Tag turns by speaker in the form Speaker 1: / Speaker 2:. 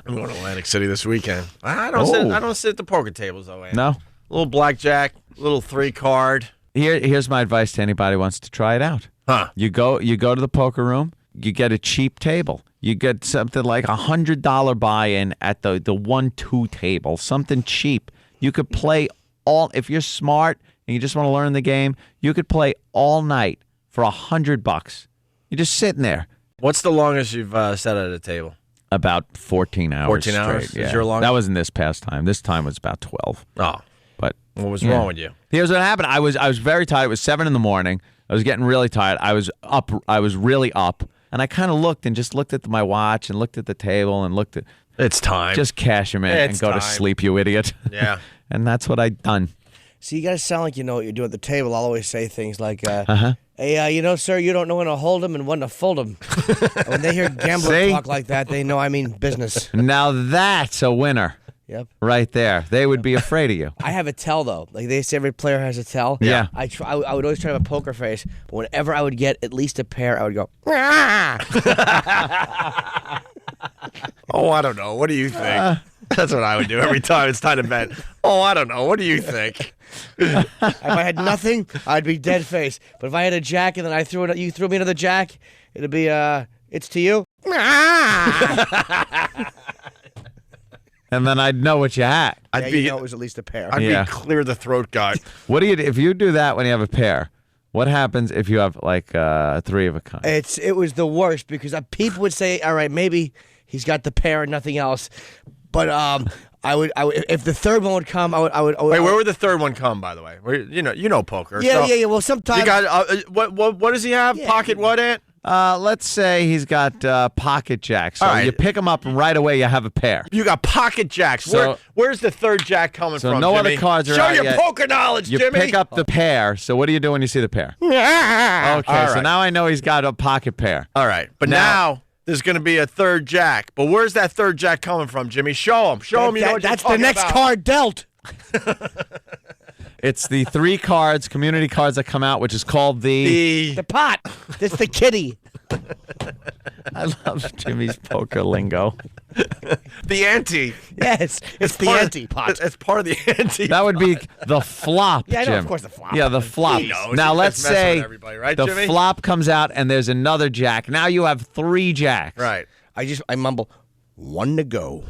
Speaker 1: I'm going to Atlantic City this weekend. I don't sit at the poker tables though. Andy.
Speaker 2: No.
Speaker 1: A little blackjack, a little 3-card.
Speaker 2: Here's my advice to anybody who wants to try it out.
Speaker 1: Huh?
Speaker 2: You go to the poker room. You get a cheap table. You get something like $100 buy-in at the 1-2 table. Something cheap. You could play if you're smart and you just want to learn the game. You could play all night for $100. You're just sitting there.
Speaker 1: What's the longest you've sat at a table?
Speaker 2: About 14 hours.
Speaker 1: 14
Speaker 2: straight.
Speaker 1: hours?
Speaker 2: Yeah.
Speaker 1: Is your longest?
Speaker 2: That wasn't this past time. This time was about 12.
Speaker 1: Oh.
Speaker 2: But
Speaker 1: What was wrong with you?
Speaker 2: here's what happened. I was very tired. It was 7 in the morning. I was getting really tired. I was up. I was really up. And I kind of looked at my watch and looked at the table and looked at.
Speaker 1: It's time.
Speaker 2: Just cash him in and go to sleep, you idiot.
Speaker 1: Yeah.
Speaker 2: And that's what I'd done.
Speaker 3: See, you guys sound like you know what you're doing at the table. I'll always say things like, hey, sir, you don't know when to hold 'em and when to fold 'em. When they hear gambler talk like that, they know I mean business.
Speaker 2: Now that's a winner.
Speaker 3: Yep.
Speaker 2: Right there. They would be afraid of you.
Speaker 3: I have a tell, though. Like they say every player has a tell.
Speaker 2: Yeah.
Speaker 3: I would always try to have a poker face, but whenever I would get at least a pair, I would go,
Speaker 1: Oh, I don't know. What do you think? That's what I would do every time it's time to bet. Oh, I don't know. What do you think?
Speaker 3: If I had nothing, I'd be dead face. But if I had a jack and then you threw me another jack, it'd be, it's to you.
Speaker 2: And then I'd know what you had.
Speaker 3: You know it was at least a pair.
Speaker 1: I'd be clear the throat guy.
Speaker 2: What do you if you do that when you have a pair? What happens if you have like 3 of a kind?
Speaker 3: It was the worst because people would say, all right, maybe he's got the pair and nothing else. But I would if the third one would come, I would.
Speaker 1: Wait, where would the third one come? By the way, you know poker.
Speaker 3: Yeah,
Speaker 1: so
Speaker 3: yeah. Well, sometimes
Speaker 1: you got what does he have?
Speaker 3: Yeah.
Speaker 1: Pocket what, Ant?
Speaker 2: Let's say he's got pocket jacks. So
Speaker 1: All right.
Speaker 2: you pick them up and right away you have a pair.
Speaker 1: You got pocket jacks.
Speaker 2: So-
Speaker 1: Where's the third jack coming
Speaker 2: So
Speaker 1: from?
Speaker 2: no
Speaker 1: Jimmy?
Speaker 2: other cards are
Speaker 1: Show
Speaker 2: out
Speaker 1: your
Speaker 2: yet.
Speaker 1: poker knowledge,
Speaker 2: You
Speaker 1: Jimmy.
Speaker 2: pick up the pair. So what do you do when you see the pair? Okay,
Speaker 1: All
Speaker 2: so
Speaker 1: right.
Speaker 2: now I know he's got a pocket pair.
Speaker 1: All right, but now there's going to be a third jack. But where's that third jack coming from, Jimmy? Show him. Show him. You know what
Speaker 3: that's
Speaker 1: you're
Speaker 3: the next
Speaker 1: talking
Speaker 3: card dealt.
Speaker 2: It's the 3 cards, community cards that come out, which is called the
Speaker 3: The pot. It's the kitty.
Speaker 2: I love Jimmy's poker lingo.
Speaker 1: the ante.
Speaker 3: Yes, it's the
Speaker 1: part of-
Speaker 3: ante pot.
Speaker 1: It's part of the ante.
Speaker 2: That would be the flop,
Speaker 3: Yeah, I know,
Speaker 2: Jim.
Speaker 3: of course, the flop.
Speaker 2: Yeah, the flop.
Speaker 1: He knows.
Speaker 2: Now
Speaker 1: He's
Speaker 2: let's
Speaker 1: just messing
Speaker 2: say
Speaker 1: with everybody, right,
Speaker 2: the
Speaker 1: Jimmy?
Speaker 2: flop comes out and there's another jack. Now you have 3 jacks.
Speaker 1: Right.
Speaker 3: I mumble, one to go.